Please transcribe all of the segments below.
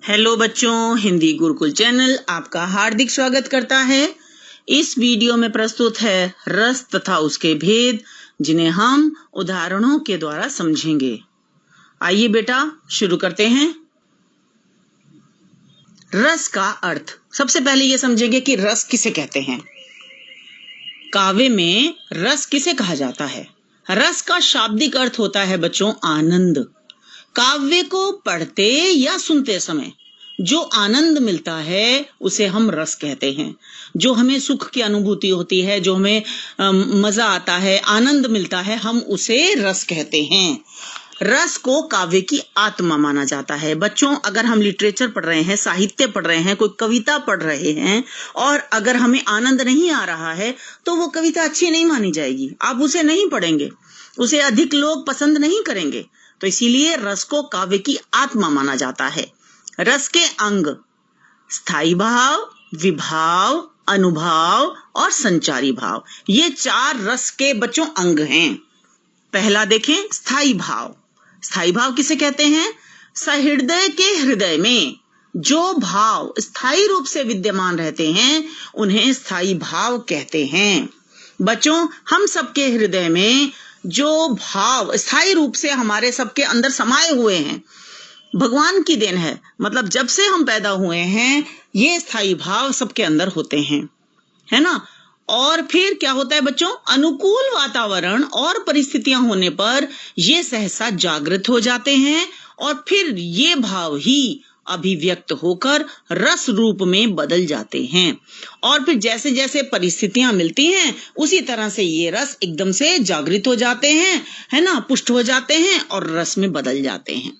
Hello बच्चों, Hindi Gurukul channel आपका हार्दिक स्वागत करता है। इस वीडियो में प्रस्तुत है रस तथा उसके भेद, जिन्हें हम उदाहरणों के द्वारा समझेंगे। आइए बेटा शुरू करते हैं। रस का अर्थ। सबसे पहले ये समझेंगे कि रस किसे कहते हैं। काव्य में रस किसे कहा जाता है। रस का शाब्दिक अर्थ होता है बच्चों आनंद। काव्य को पढ़ते या सुनते समय जो आनंद मिलता है उसे हम रस कहते हैं। जो हमें सुख की अनुभूति होती है, जो हमें मजा आता है, आनंद मिलता है, हम उसे रस कहते हैं। रस को काव्य की आत्मा माना जाता है। बच्चों, अगर हम लिटरेचर पढ़ रहे हैं, साहित्य पढ़ रहे हैं, कोई कविता पढ़ रहे हैं और अगर हमें आनंद नहीं आ रहा है तो वो कविता अच्छी नहीं मानी जाएगी। आप उसे नहीं पढ़ेंगे, उसे अधिक लोग पसंद नहीं करेंगे। तो इसीलिए रस को काव्य की आत्मा माना जाता है। रस के अंग स्थायी भाव, विभाव, अनुभाव और संचारी भाव, ये चार रस के बच्चों अंग हैं। पहला देखें, स्थायी भाव। स्थायी भाव किसे कहते हैं। सहृदय के हृदय में जो भाव स्थायी रूप से विद्यमान रहते हैं उन्हें स्थायी भाव कहते हैं। बच्चों, हम सबके हृदय में जो भाव स्थायी रूप से हमारे सबके अंदर समाये हुए हैं, भगवान की देन है। मतलब जब से हम पैदा हुए हैं ये स्थायी भाव सबके अंदर होते हैं, है ना। और फिर क्या होता है बच्चों, अनुकूल वातावरण और परिस्थितियां होने पर ये सहसा जागृत हो जाते हैं और फिर ये भाव ही अभिव्यक्त होकर रस रूप में बदल जाते हैं। और फिर जैसे जैसे परिस्थितियां मिलती हैं उसी तरह से ये रस एकदम से जागृत हो जाते हैं, है ना, पुष्ट हो जाते हैं और रस में बदल जाते हैं।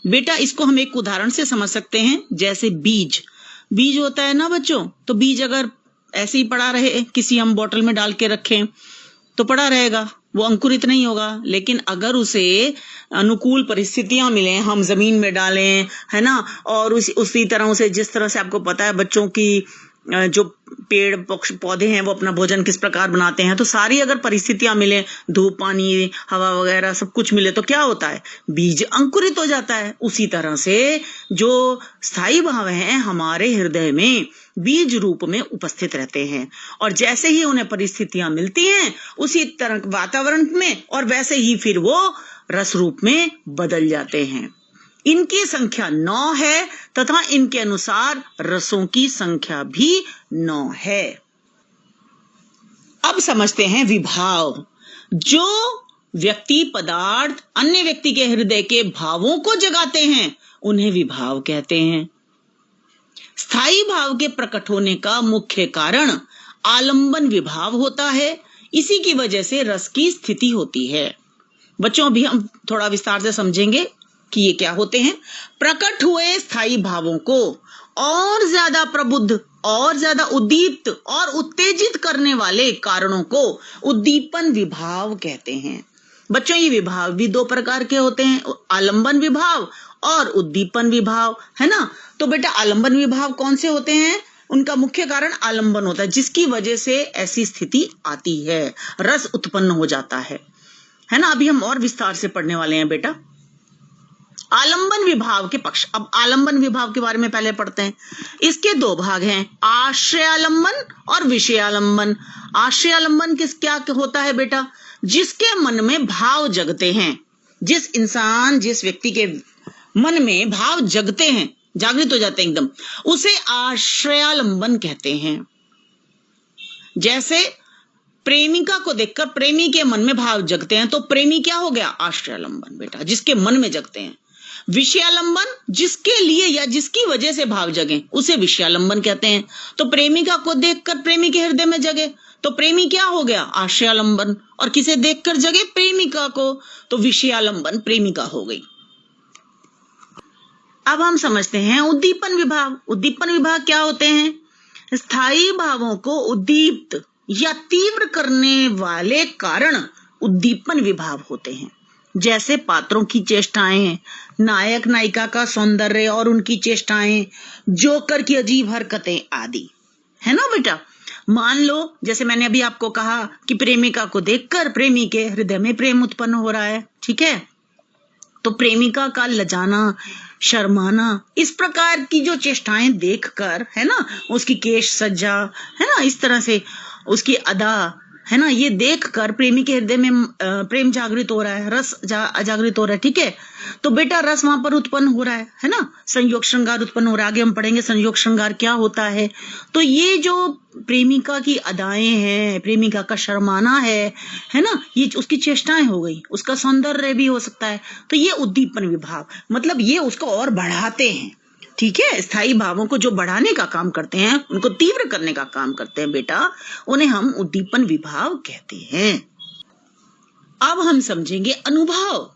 बेटा, इसको हम एक उदाहरण से समझ सकते हैं। जैसे बीज होता है ना बच्चों, तो बीज अगर ऐसे ही पड़ा रहे, किसी हम बोतल में डाल के रखें तो पड़ा रहेगा, वो अंकुरित नहीं होगा। लेकिन अगर उसे अनुकूल परिस्थितियां मिले, हम जमीन में डालें, है ना, और उसी तरह उसे, जिस तरह से आपको पता है बच्चों की जो पेड़ पौधे हैं वो अपना भोजन किस प्रकार बनाते हैं, तो सारी अगर परिस्थितियां मिले, धूप, पानी, हवा वगैरह सब कुछ मिले, तो क्या होता है, बीज अंकुरित हो जाता है। उसी तरह से जो स्थायी भाव हैं हमारे हृदय में बीज रूप में उपस्थित रहते हैं और जैसे ही उन्हें परिस्थितियां मिलती हैं उसी तरह वातावरण में और वैसे ही फिर वो रस रूप में बदल जाते हैं। इनकी संख्या 9 है तथा इनके अनुसार रसों की संख्या भी 9 है। अब समझते हैं विभाव। जो व्यक्ति, पदार्थ अन्य व्यक्ति के हृदय के भावों को जगाते हैं उन्हें विभाव कहते हैं। स्थायी भाव के प्रकट होने का मुख्य कारण आलंबन विभाव होता है। इसी की वजह से रस की स्थिति होती है। बच्चों, अभी हम थोड़ा विस्तार से समझेंगे कि ये क्या होते हैं। प्रकट हुए स्थायी भावों को और ज्यादा प्रबुद्ध, और ज्यादा उद्दीप्त और उत्तेजित करने वाले कारणों को उद्दीपन विभाव कहते हैं। बच्चों, ये विभाव भी दो प्रकार के होते हैं, आलंबन विभाव और उद्दीपन विभाव, है ना। तो बेटा, आलंबन विभाव कौन से होते हैं, उनका मुख्य कारण आलंबन होता है, जिसकी वजह से ऐसी स्थिति आती है, रस उत्पन्न हो जाता है ना। अभी हम और विस्तार से पढ़ने वाले हैं बेटा। आलंबन विभाव के पक्ष। अब आलंबन विभाव के बारे में पहले पढ़ते हैं। इसके दो भाग हैं, आश्रयालंबन और विषयालंबन। आश्रयालंबन क्या होता है बेटा, जिसके मन में भाव जगते हैं। जिस व्यक्ति के मन में भाव जगते हैं, जागृत हो जाते हैं एकदम, उसे आश्रयालंबन कहते हैं। जैसे प्रेमिका को देखकर प्रेमी के मन में भाव जगते हैं तो प्रेमी क्या हो गया, आश्रयालंबन बेटा, जिसके मन में जगते हैं। विषयालंबन, जिसके लिए या जिसकी वजह से भाव जगे उसे विषयालंबन कहते हैं। तो प्रेमिका को देखकर प्रेमी के हृदय में जगे तो प्रेमी क्या हो गया, आश्रयालंबन, और किसे देखकर जगे, प्रेमिका को, तो विषयालंबन प्रेमिका हो गई। अब हम समझते हैं उद्दीपन विभाव। उद्दीपन विभाव क्या होते हैं, स्थायी भावों को उद्दीप्त या तीव्र करने वाले कारण उद्दीपन विभाव होते हैं। जैसे पात्रों की चेष्टाएं, नायक नायिका का सौंदर्य और उनकी चेष्टाएं, जोकर की अजीब हरकतें आदि, है ना बेटा। मान लो, जैसे मैंने अभी आपको कहा कि प्रेमिका को देखकर प्रेमी के हृदय में प्रेम उत्पन्न हो रहा है, ठीक है। तो प्रेमिका का लजाना, शर्माना, इस प्रकार की जो चेष्टाएं देखकर, है ना, उसकी केश सज्जा, है ना, इस तरह से उसकी अदा, है ना, ये देखकर प्रेमी के हृदय में प्रेम जागृत हो रहा है, रस जागृत हो रहा है। ठीक है, तो बेटा रस वहां पर उत्पन्न हो रहा है ना, संयोग श्रृंगार उत्पन्न हो रहा है। आगे हम पढ़ेंगे संयोग श्रृंगार क्या होता है। तो ये जो प्रेमिका की अदाएं हैं, प्रेमिका का शर्माना है ना, ये उसकी चेष्टाएं हो गई, उसका सौंदर्य भी हो सकता है। तो ये उद्दीपन विभाव, मतलब ये उसको और बढ़ाते हैं। ठीक है, स्थायी भावों को जो बढ़ाने का काम करते हैं, उनको तीव्र करने का काम करते हैं बेटा, उन्हें हम उद्दीपन विभाव कहते हैं। अब हम समझेंगे अनुभव।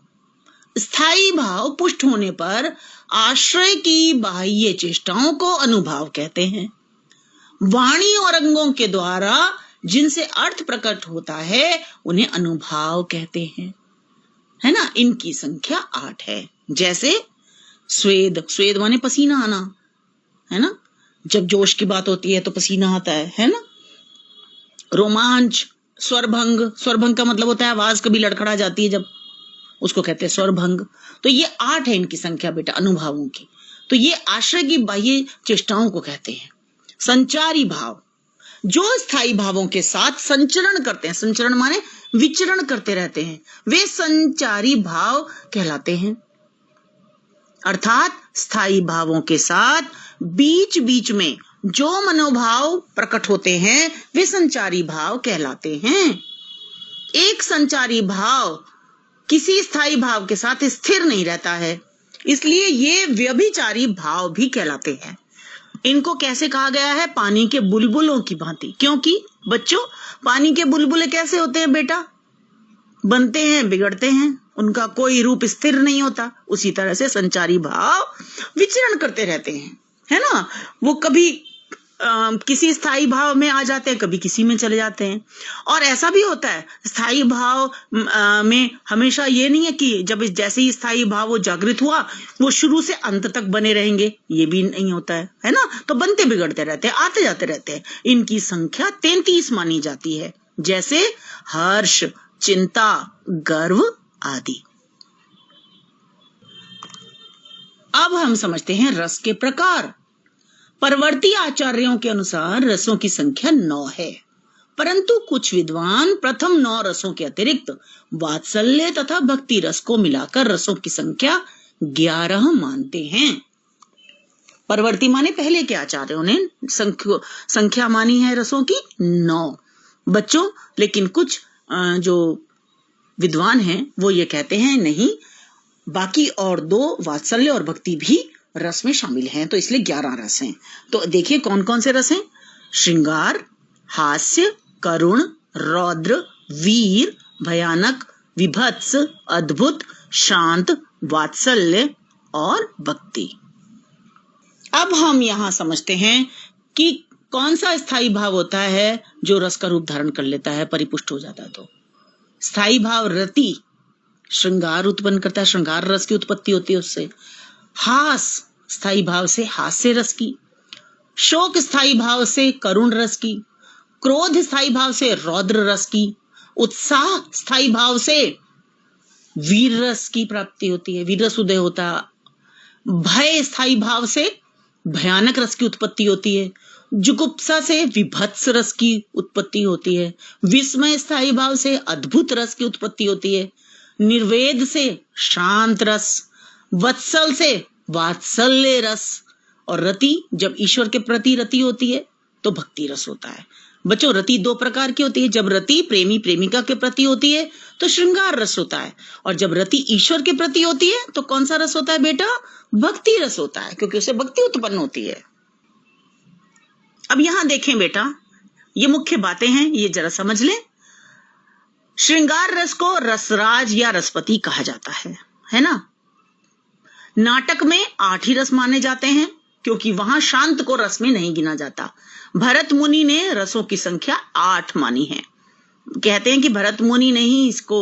स्थायी भाव पुष्ट होने पर आश्रय की बाह्य चेष्टाओं को अनुभाव कहते हैं। वाणी और अंगों के द्वारा जिनसे अर्थ प्रकट होता है उन्हें अनुभाव कहते हैं, है ना। इनकी संख्या 8 है। जैसे स्वेद, स्वेद माने पसीना आना, है ना, जब जोश की बात होती है तो पसीना आता है ना। रोमांच, स्वरभंग, स्वरभंग का मतलब होता है आवाज कभी लड़खड़ा जाती है जब, उसको कहते हैं स्वरभंग। तो ये 8 है इनकी संख्या बेटा अनुभावों की। तो ये आश्रय की बाह्य चेष्टाओं को कहते हैं। संचारी भाव, जो स्थायी भावों के साथ संचरण करते हैं, संचरण माने विचरण करते रहते हैं, वे संचारी भाव कहलाते हैं। अर्थात स्थायी भावों के साथ बीच बीच में जो मनोभाव प्रकट होते हैं वे संचारी भाव कहलाते हैं। एक संचारी भाव किसी स्थायी भाव के साथ स्थिर नहीं रहता है, इसलिए ये व्यभिचारी भाव भी कहलाते हैं। इनको कैसे कहा गया है? पानी के बुलबुलों की भांति। क्योंकि बच्चों पानी के बुलबुले कैसे होते हैं बेटा? बनते हैं, बिगड़ते हैं, उनका कोई रूप स्थिर नहीं होता। उसी तरह से संचारी भाव विचरण करते रहते हैं, है ना। वो कभी किसी स्थायी भाव में आ जाते हैं, कभी किसी में चले जाते हैं। और ऐसा भी होता है स्थायी भाव में हमेशा ये नहीं है कि जब जैसे ही स्थायी भाव वो जागृत हुआ वो शुरू से अंत तक बने रहेंगे, ये भी नहीं होता है ना। तो बनते बिगड़ते रहते हैं, आते जाते रहते हैं। इनकी संख्या 33 मानी जाती है, जैसे हर्ष, चिंता, गर्व आदि। अब हम समझते हैं रस के प्रकार। परवर्ती आचार्यों के अनुसार रसों की संख्या 9 है, परंतु कुछ विद्वान प्रथम 9 रसों के अतिरिक्त वात्सल्य तथा भक्ति रस को मिलाकर रसों की संख्या 11 मानते हैं। परवर्ती माने पहले के आचार्यों ने संख्या मानी है रसों की 9 बच्चों। लेकिन कुछ जो विद्वान हैं वो ये कहते हैं नहीं, बाकी और 2 वात्सल्य और भक्ति भी रस में शामिल हैं, तो इसलिए 11 रस हैं। तो देखिए कौन कौन से रस हैं? श्रृंगार, हास्य, करुण, रौद्र, वीर, भयानक, विभत्स, अद्भुत, शांत, वात्सल्य और भक्ति। अब हम यहां समझते हैं कि कौन सा स्थायी भाव होता है जो रस का रूप धारण कर लेता है, परिपुष्ट हो जाता है। तो स्थायी भाव रति श्रृंगार उत्पन्न करता है, श्रृंगार रस की उत्पत्ति होती है उससे। हास स्थायी भाव से हास्य रस की, शोक स्थायी भाव से करुण रस की, क्रोध स्थायी भाव से रौद्र रस की, उत्साह स्थायी भाव से वीर रस की प्राप्ति होती है, वीर रस उदय होता है। भय स्थायी भाव से भयानक रस की उत्पत्ति होती है। जुगुप्सा से विभत्स रस की उत्पत्ति होती है। विस्मय स्थायी भाव से अद्भुत रस की उत्पत्ति होती है। निर्वेद से शांत रस, वत्सल से वात्सल्य रस, और रति जब ईश्वर के प्रति रति होती है तो भक्ति रस होता है। बच्चों रति 2 प्रकार की होती है। जब रति प्रेमी प्रेमिका के प्रति होती है तो श्रृंगार रस होता है, और जब रति ईश्वर के प्रति होती है तो कौन सा रस होता है बेटा? भक्ति रस होता है, क्योंकि उससे भक्ति उत्पन्न होती है। अब यहां देखें बेटा, ये मुख्य बातें हैं, ये जरा समझ लें। श्रृंगार रस को रसराज या रसपति कहा जाता है ना। नाटक में 8 ही रस माने जाते हैं, क्योंकि वहां शांत को रस में नहीं गिना जाता। भरत मुनि ने रसों की संख्या 8 मानी है। कहते हैं कि भरत मुनि ने ही इसको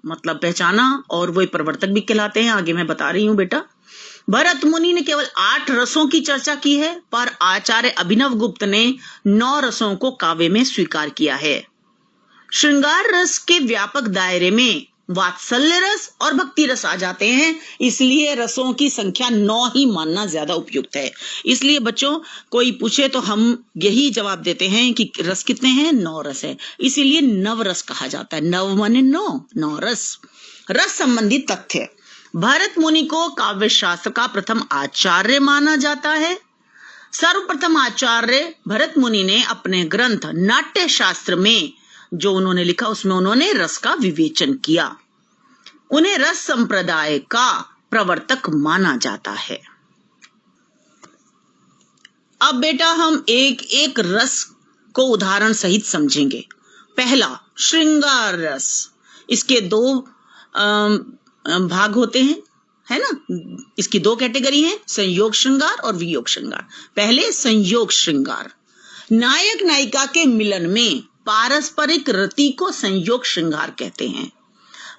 मतलब पहचाना, और वो प्रवर्तक भी कहलाते हैं। आगे मैं बता रही हूं बेटा। भरत मुनि ने केवल 8 रसों की चर्चा की है, पर आचार्य अभिनव गुप्त ने 9 रसों को काव्य में स्वीकार किया है। श्रृंगार रस के व्यापक दायरे में वात्सल्य रस और भक्ति रस आ जाते हैं। इसलिए रसों की संख्या 9 ही मानना ज्यादा उपयुक्त है। इसलिए बच्चों कोई पूछे तो हम यही जवाब देते हैं कि रस कितने हैं, 9 रस है। इसीलिए नव रस कहा जाता है। नव माने 9 रस। रस संबंधी तथ्य, भरत मुनि को काव्य शास्त्र का प्रथम आचार्य माना जाता है। सर्वप्रथम आचार्य भरत मुनि ने अपने ग्रंथ नाट्य शास्त्र में जो उन्होंने लिखा उसमें उन्होंने रस का विवेचन किया। उन्हें रस संप्रदाय का प्रवर्तक माना जाता है। अब बेटा हम एक एक रस को उदाहरण सहित समझेंगे। पहला श्रृंगार रस। इसके 2 भाग होते हैं, है ना। इसकी 2 कैटेगरी हैं, संयोग श्रृंगार और वियोग श्रृंगार। पहले संयोग श्रृंगार। नायक नायिका के मिलन में पारस्परिक रति को संयोग श्रृंगार कहते हैं।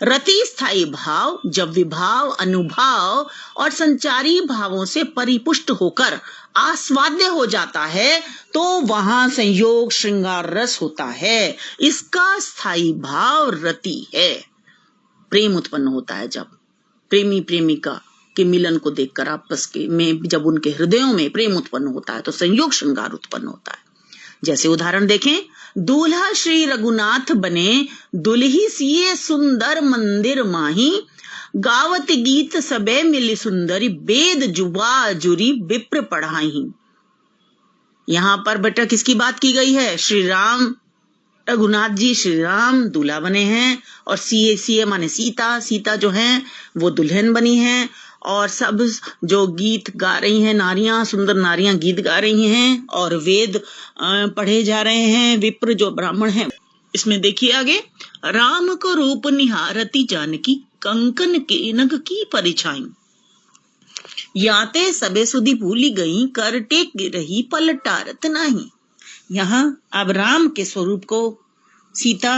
रति स्थायी भाव जब विभाव, अनुभाव और संचारी भावों से परिपुष्ट होकर आस्वाद्य हो जाता है तो वहां संयोग श्रृंगार रस होता है। इसका स्थायी भाव रति है। प्रेम उत्पन्न होता है जब प्रेमी प्रेमिका के मिलन को देखकर आपस के में जब उनके हृदयों में प्रेम उत्पन्न होता है तो संयोग श्रृंगार उत्पन्न होता है। जैसे उदाहरण देखें, दूल्हा श्री रघुनाथ बने, दुल्ही सिए सुंदर मंदिर माही, गावत गीत सबे मिली सुंदरी, वेद जुबा जुरी विप्र पढ़ाई। यहां पर बेटा किसकी बात की गई है? श्री राम, रघुनाथ जी श्री राम दूल्हा बने हैं और सीए माने सीता, सीता जो है वो दुल्हन बनी है और सब जो गीत गा रही हैं नारियां, सुंदर नारियां गीत गा रही हैं और वेद पढ़े जा रहे हैं। विप्र जो ब्राह्मण हैं। इसमें देखिए आगे, राम को रूप निहारती जानकी, कंकन के नग की परिछाई, याते सबे सुधी भूली गई, कर टेक रही पलटारत नहीं। यहाँ अब राम के स्वरूप को सीता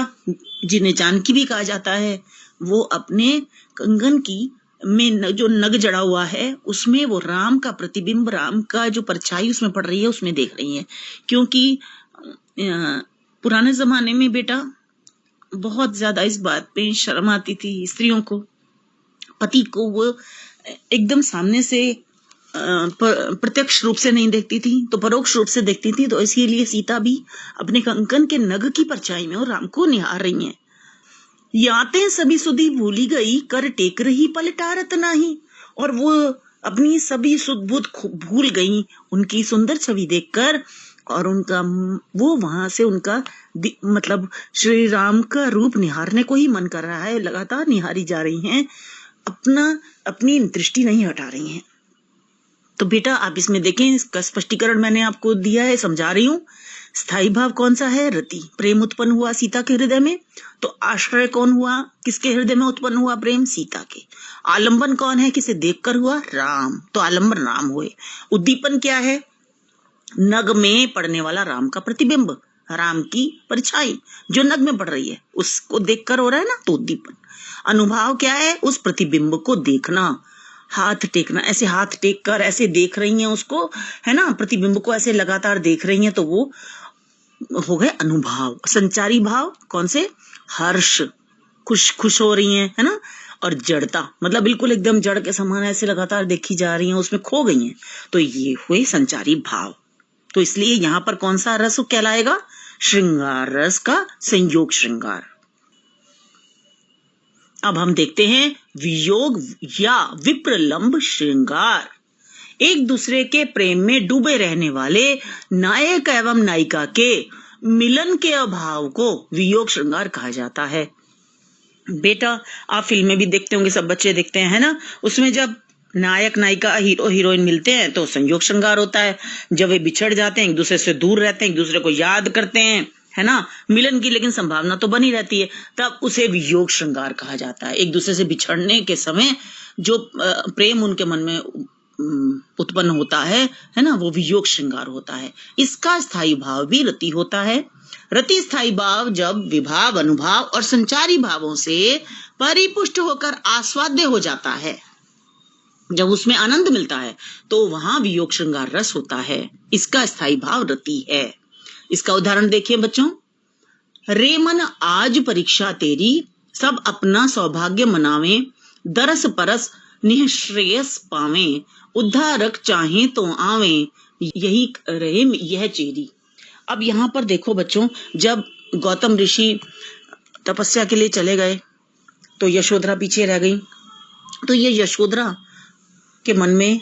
जिन्हें जानकी भी कहा जाता है वो अपने कंगन की में जो नग जड़ा हुआ है उसमें वो राम का प्रतिबिंब, राम का जो परछाई उसमें पड़ रही है उसमें देख रही है। क्योंकि पुराने जमाने में बेटा बहुत ज्यादा इस बात पे शर्म आती थी स्त्रियों को, पति को वो एकदम सामने से प्रत्यक्ष रूप से नहीं देखती थी तो परोक्ष रूप से देखती थी। तो इसीलिए सीता भी अपने कंकन के नग की परछाई में और राम को निहार रही हैं। याते सभी सुधी भूली गई, कर टेक रही पलटारत नहीं। और वो अपनी सभी सुध बुध भूल गई उनकी सुंदर छवि देखकर और उनका वो वहां से उनका मतलब श्री राम का रूप निहारने को ही मन कर रहा है। लगातार निहारी जा रही हैं, अपनी दृष्टि नहीं हटा रही हैं। तो बेटा आप इसमें देखें, इसका स्पष्टीकरण मैंने आपको दिया है, समझा रही हूं। स्थायी भाव कौन सा है? रति। प्रेम उत्पन्न हुआ सीता के हृदय में तो आश्रय कौन हुआ? किसके हृदय में उत्पन्न हुआ प्रेम? सीता के। आलंबन कौन है? किसे देखकर हुआ? राम। तो आलंबन राम हुए। उद्दीपन क्या है? नग में पड़ने वाला राम का प्रतिबिंब, राम की परछाई जो नग में पड़ रही है उसको देखकर हो रहा है ना, तो उद्दीपन। अनुभाव क्या है? उस प्रतिबिंब को देखना, हाथ टेकना, ऐसे हाथ टेक कर ऐसे देख रही हैं उसको, है ना, प्रतिबिंब को ऐसे लगातार देख रही हैं तो वो हो गए अनुभाव। संचारी भाव कौन से? हर्ष, खुश हो रही हैं, है ना। और जड़ता मतलब बिल्कुल एकदम जड़ के समान ऐसे लगातार देखी जा रही हैं, उसमें खो गई हैं, तो ये हुए संचारी भाव। तो इसलिए यहां पर कौन सा रस कहलाएगा? श्रृंगार रस का संयोग श्रृंगार। अब हम देखते हैं वियोग या विप्रलंब श्रृंगार। एक दूसरे के प्रेम में डूबे रहने वाले नायक एवं नायिका के मिलन के अभाव को वियोग श्रृंगार कहा जाता है। बेटा आप फिल्में भी देखते होंगे, सब बच्चे देखते हैं, है ना। उसमें जब नायक नायिका हीरो हीरोइन मिलते हैं तो संयोग श्रृंगार होता है। जब वे बिछड़ जाते हैं, एक दूसरे से दूर रहते हैं, एक दूसरे को याद करते हैं, है ना, मिलन की लेकिन संभावना तो बनी रहती है, तब उसे वियोग श्रृंगार कहा जाता है। एक दूसरे से बिछड़ने के समय जो प्रेम उनके मन में उत्पन्न होता है ना, वो वियोग श्रृंगार होता है। इसका स्थायी भाव भी रति होता है। रति स्थायी भाव जब विभाव, अनुभाव और संचारी भावों से परिपुष्ट होकर आस्वाद्य हो जाता है, जब उसमें आनंद मिलता है तो वहां वियोग श्रृंगार रस होता है। इसका स्थायी भाव रति है। इसका उदाहरण देखिए बच्चों, रे मन आज परीक्षा तेरी, सब अपना सौभाग्य मनावे, दरस परस निःश्रेयस पावे, उद्धारक चाहे तो आवे, यही रहे यह चेरी। अब यहाँ पर देखो बच्चों, जब गौतम ऋषि तपस्या के लिए चले गए तो यशोधरा पीछे रह गई। तो ये यशोधरा के मन में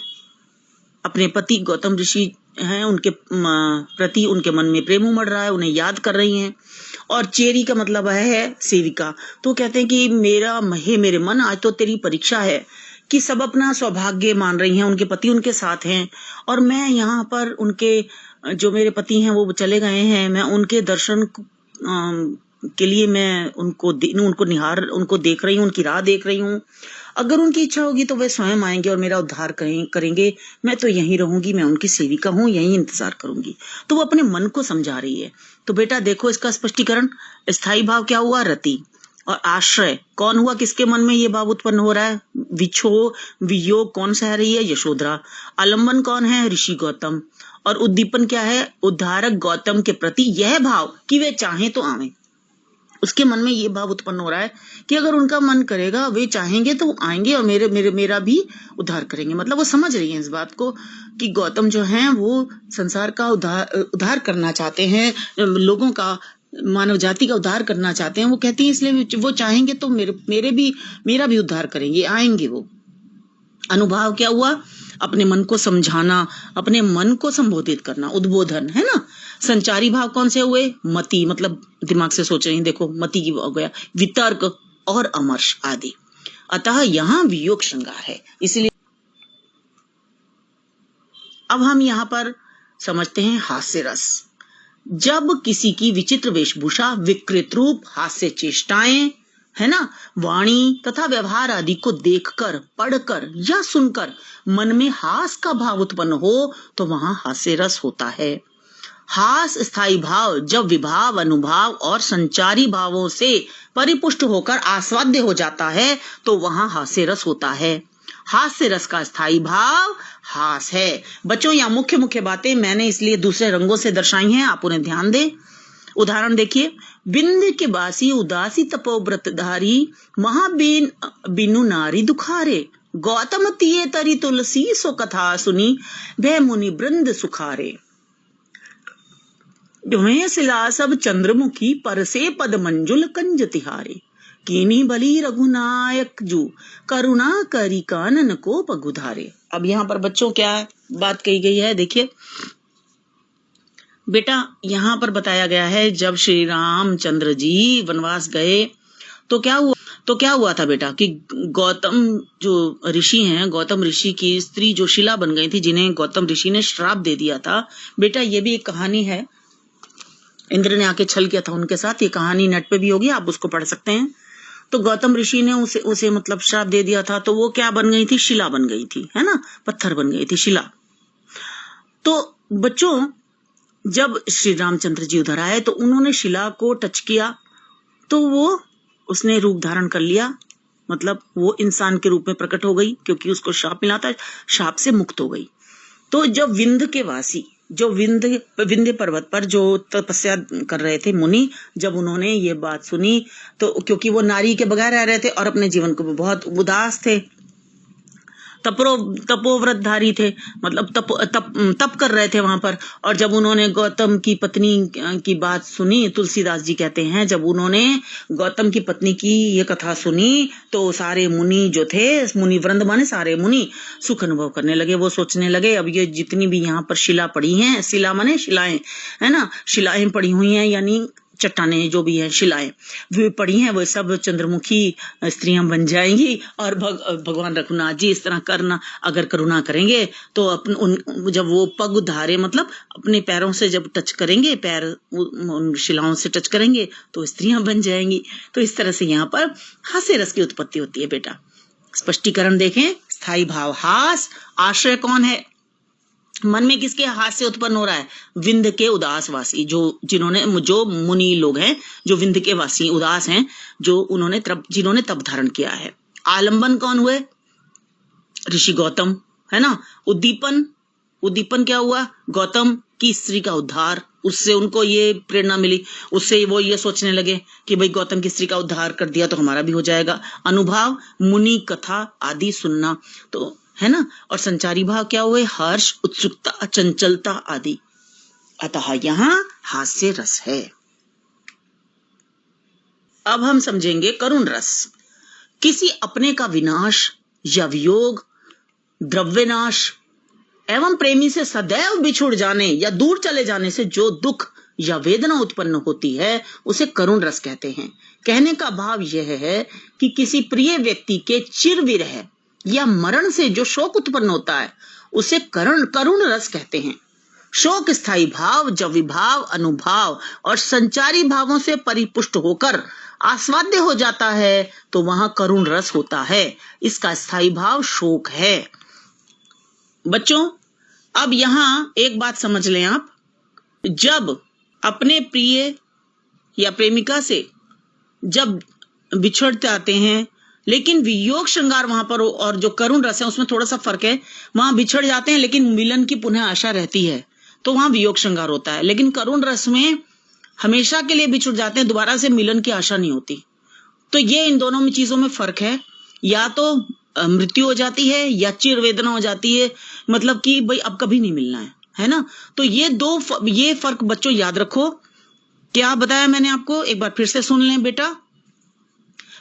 अपने पति गौतम ऋषि हैं, उनके प्रति उनके मन में प्रेम उमड़ रहा है, उन्हें याद कर रही हैं। और चेरी का मतलब है सेविका। तो कहते हैं कि मेरे मन, आज तो तेरी परीक्षा है कि सब अपना सौभाग्य मान रही हैं, उनके पति उनके साथ हैं और मैं यहाँ पर उनके जो मेरे पति हैं वो चले गए हैं, मैं उनके दर्शन के लिए मैं उनको देख रही हूँ, उनकी राह देख रही हूँ। अगर उनकी इच्छा होगी तो वे स्वयं आएंगे और मेरा उद्धार करेंगे। मैं तो यहीं रहूंगी, मैं उनकी सेविका हूँ, यहीं इंतजार करूंगी। तो वो अपने मन को समझा रही है। तो बेटा देखो इसका स्पष्टीकरण, स्थायी भाव क्या हुआ? रति। और आश्रय कौन हुआ? किसके मन में ये भाव उत्पन्न हो रहा है? वियोग कौन सह रही है? यशोधरा। आलंबन कौन है? ऋषि गौतम। और उद्दीपन क्या है? उद्धारक गौतम के प्रति यह भाव कि वे चाहें तो आवे। उसके मन में ये भाव उत्पन्न हो रहा है कि अगर उनका मन करेगा, वे चाहेंगे तो आएंगे और मेरा भी उद्धार करेंगे। मतलब वो समझ रही हैं इस बात को कि गौतम जो हैं वो संसार का उद्धार करना चाहते हैं, लोगों का, मानव जाति का उद्धार करना चाहते हैं। वो कहती हैं इसलिए वो चाहेंगे तो मेरा भी उद्धार करेंगे, आएंगे वो। अनुभाव क्या हुआ? अपने मन को समझाना, अपने मन को संबोधित करना, उद्बोधन, है ना। संचारी भाव कौन से हुए? मति, मतलब दिमाग से सोच रही हैं, देखो मति की हो गया, वितर्क और अमर्ष आदि। अतः यहाँ वियोग श्रृंगार है। इसलिए अब हम यहाँ पर समझते हैं हास्य रस। जब किसी की विचित्र वेशभूषा, विकृत रूप, हास्य चेष्टाएं, है ना, वाणी तथा व्यवहार आदि को देखकर, पढ़कर या सुनकर मन में हास का भाव उत्पन्न हो तो वहां हास्य रस होता है। हास स्थायी भाव जब विभाव, अनुभाव और संचारी भावों से परिपुष्ट होकर आस्वाद्य हो जाता है तो वहां हास्य रस होता है। हास्य रस का स्थायी भाव हास है। बच्चों यहाँ मुख्य बातें मैंने इसलिए दूसरे रंगों से दर्शाई हैं, आप उन्हें ध्यान दें। उदाहरण देखिए, बिंद के बासी उदासी तपोव्रतधारी, बिनु नारी दुखारे, गौतम तिये तरी तुलसी सो कथा सुनी, भय मुनि वृंद सुखारे। शिला सब चंद्रमुखी, परसे पद मंजुल कंज तिहारे, कीनी बली रघुनायक जू, करुणा करी कानन को पगुधारे। अब यहाँ पर बच्चों क्या बात कही गई है? देखिए बेटा, यहाँ पर बताया गया है जब श्री रामचंद्र जी वनवास गए तो क्या हुआ था बेटा कि गौतम जो ऋषि हैं, गौतम ऋषि की स्त्री जो शिला बन गई थी, जिन्हें गौतम ऋषि ने श्राप दे दिया था। बेटा ये भी एक कहानी है, इंद्र ने आके छल किया था उनके साथ। ये कहानी नेट पे भी होगी, आप उसको पढ़ सकते हैं। तो गौतम ऋषि ने उसे मतलब श्राप दे दिया था। तो वो क्या बन गई थी? शिला बन गई थी, है ना, पत्थर बन गई थी, शिला। तो बच्चों जब श्री रामचंद्र जी उधर आए तो उन्होंने शिला को टच किया तो उसने रूप धारण कर लिया, मतलब वो इंसान के रूप में प्रकट हो गई, क्योंकि उसको श्राप मिला था, श्राप से मुक्त हो गई। तो जब विंध्य के वासी, जो विंध्य पर्वत पर जो तपस्या कर रहे थे मुनि, जब उन्होंने ये बात सुनी तो क्योंकि वो नारी के बगैर रह रहे थे और अपने जीवन को बहुत उदास थे, तपोव्रतधारी थे, मतलब तप कर रहे थे वहां पर। और जब उन्होंने गौतम की पत्नी की बात सुनी, तुलसीदास जी कहते हैं जब उन्होंने गौतम की पत्नी की ये कथा सुनी तो सारे मुनि जो थे, मुनि वृंद माने सारे मुनि, सुख अनुभव करने लगे। वो सोचने लगे अब ये जितनी भी यहाँ पर शिला पड़ी हैं, शिला माने शिलाएं, है ना, शिलाएं पड़ी हुई हैं, यानी चट्टाने जो भी हैं, शिलाएं वे पड़ी हैं, वो सब चंद्रमुखी स्त्रियां बन जाएंगी। और भगवान रघुनाथ जी इस तरह करना, अगर करुणा करेंगे तो जब वो पग धारे, मतलब अपने पैरों से जब टच करेंगे, पैर उन शिलाओं से टच करेंगे तो स्त्रियां बन जाएंगी। तो इस तरह से यहाँ पर हास्य रस की उत्पत्ति होती है। बेटा स्पष्टीकरण देखें, स्थायी भाव हास, आश्रय कौन है? मन में किसके हास्य उत्पन्न हो रहा है? विंध्य के उदासवासी, जो मुनि लोग हैं, जो विंध्य के वासी उदास हैं, जिन्होंने तप धारण किया है। आलंबन कौन हुए? ऋषि गौतम, है ना। उद्दीपन क्या हुआ? गौतम की स्त्री का उद्धार, उससे उनको ये प्रेरणा मिली, उससे वो ये सोचने लगे कि भाई गौतम की स्त्री का उद्धार कर दिया तो हमारा भी हो जाएगा। अनुभाव मुनि कथा आदि सुनना, तो है ना। और संचारी भाव क्या हुए, हर्ष, उत्सुकता, चंचलता आदि। अतः यहाँ हास्य रस है। अब हम समझेंगे करुण रस। किसी अपने का विनाश या वियोग, द्रव्यनाश एवं प्रेमी से सदैव बिछुड़ जाने या दूर चले जाने से जो दुख या वेदना उत्पन्न होती है उसे करुण रस कहते हैं। कहने का भाव यह है कि किसी प्रिय व्यक्ति के चिर विरह या मरण से जो शोक उत्पन्न होता है उसे करुण रस कहते हैं। शोक स्थायी भाव जब विभाव, अनुभाव और संचारी भावों से परिपुष्ट होकर आस्वाद्य हो जाता है तो वहां करुण रस होता है। इसका स्थायी भाव शोक है। बच्चों, अब यहाँ एक बात समझ लें आप, जब अपने प्रिय या प्रेमिका से जब बिछड़ते आते हैं, लेकिन वियोग श्रृंगार वहां पर और जो करुण रस है उसमें थोड़ा सा फर्क है। वहां बिछड़ जाते हैं लेकिन मिलन की पुनः आशा रहती है, तो वहां वियोग श्रृंगार होता है। लेकिन करुण रस में हमेशा के लिए बिछुड़ जाते हैं, दोबारा से मिलन की आशा नहीं होती। तो ये इन दोनों में चीजों में फर्क है। या तो मृत्यु हो जाती है या चिर वेदना हो जाती है, मतलब कि भाई अब कभी नहीं मिलना है ना। तो ये फर्क बच्चों याद रखो। क्या बताया मैंने आपको, एक बार फिर से सुन लें बेटा।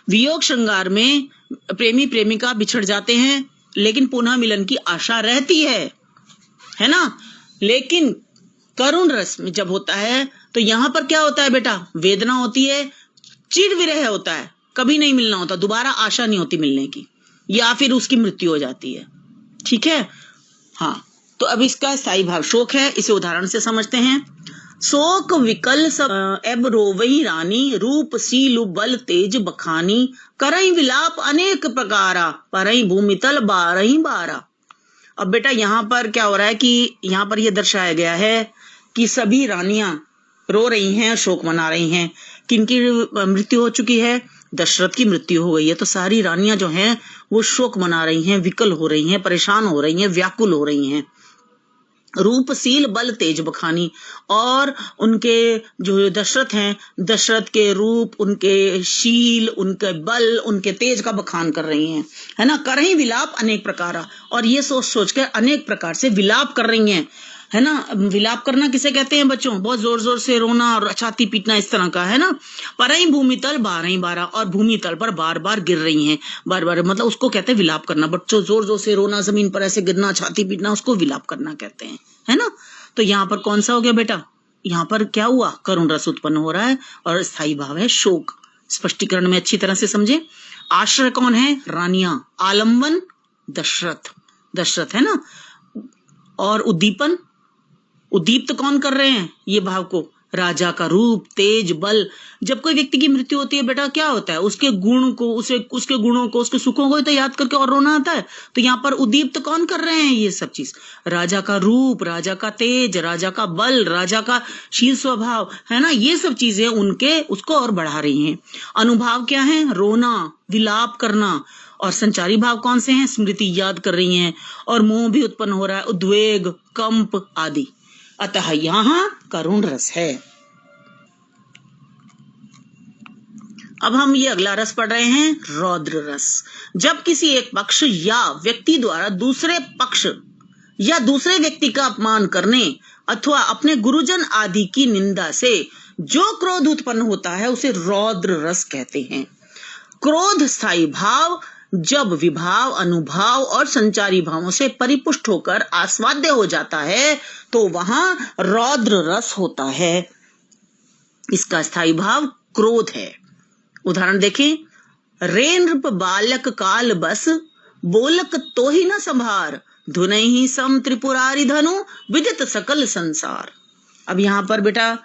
वियोग श्रृंगार में प्रेमी प्रेमिका बिछड़ जाते हैं लेकिन पुनः मिलन की आशा रहती है ना। लेकिन करुण रस में जब होता है तो यहां पर क्या होता है बेटा, वेदना होती है, चिर विरह होता है, कभी नहीं मिलना होता, दोबारा आशा नहीं होती मिलने की, या फिर उसकी मृत्यु हो जाती है। ठीक है, हाँ। तो अब इसका स्थायी भाव शोक है, इसे उदाहरण से समझते हैं। शोक विकल सब एब रोवई रानी, रूप सीलु बल तेज बखानी, करई विलाप अनेक प्रकारा, परई भूमितल बारही बारा। अब बेटा यहाँ पर क्या हो रहा है कि यहाँ पर यह दर्शाया गया है कि सभी रानियां रो रही हैं, शोक मना रही हैं। किनकी मृत्यु हो चुकी है, दशरथ की मृत्यु हो गई है, तो सारी रानियां जो हैं वो शोक मना रही हैं, विकल हो रही हैं, परेशान हो रही हैं, व्याकुल हो रही हैं। रूपशील बल तेज बखानी, और उनके जो दशरथ हैं, दशरथ के रूप, उनके शील, उनके बल, उनके तेज का बखान कर रही हैं, है ना। कर रही विलाप अनेक प्रकार, और ये सोच सोच कर अनेक प्रकार से विलाप कर रही हैं, है ना। विलाप करना किसे कहते हैं बच्चों, बहुत जोर जोर से रोना और छाती पीटना, इस तरह का, है ना। परई भूमितल बारही बारा, और भूमि तल पर बार बार गिर रही हैं, बार बार, मतलब उसको कहते हैं विलाप करना। बच्चों जोर जोर से रोना, जमीन पर ऐसे गिरना, छाती पीटना, उसको विलाप करना कहते हैं, है ना। तो यहाँ पर कौन सा हो गया बेटा, यहाँ पर क्या हुआ, करुण रस उत्पन्न हो रहा है और स्थायी भाव है शोक। स्पष्टीकरण में अच्छी तरह से समझे। आश्रय कौन है, रानियां, आलम्बन दशरथ है ना, और उद्दीपन, उद्दीप्त कौन कर रहे हैं ये भाव को, राजा का रूप, तेज, बल। जब कोई व्यक्ति की मृत्यु होती है बेटा क्या होता है, उसके गुण को, उसके गुणों को, उसके सुखों को तो याद करके और रोना आता है। तो यहाँ पर उद्दीप्त कौन कर रहे हैं ये सब चीज, राजा का रूप, राजा का तेज, राजा का बल, राजा का शील स्वभाव, है ना। ये सब चीजें उनके उसको और बढ़ा रही हैं। अनुभाव क्या है, रोना, विलाप करना। और संचारी भाव कौन से हैं, स्मृति याद कर रही हैं, और मोह भी उत्पन्न हो रहा है, उद्वेग, कंप आदि। अतः यहां करुण रस है। अब हम ये अगला रस पढ़ रहे हैं, रौद्र रस। जब किसी एक पक्ष या व्यक्ति द्वारा दूसरे पक्ष या दूसरे व्यक्ति का अपमान करने अथवा अपने गुरुजन आदि की निंदा से जो क्रोध उत्पन्न होता है उसे रौद्र रस कहते हैं। क्रोध स्थायी भाव जब विभाव, अनुभाव और संचारी भावों से परिपुष्ट होकर आस्वाद्य हो जाता है तो वहां रौद्र रस होता है। इसका स्थायी भाव क्रोध है। उदाहरण देखें, रे नृप बालक काल बस, बोलक तो ही न संभार, धुनई ही सम त्रिपुरारी धनु, विदित सकल संसार। अब यहाँ पर बेटा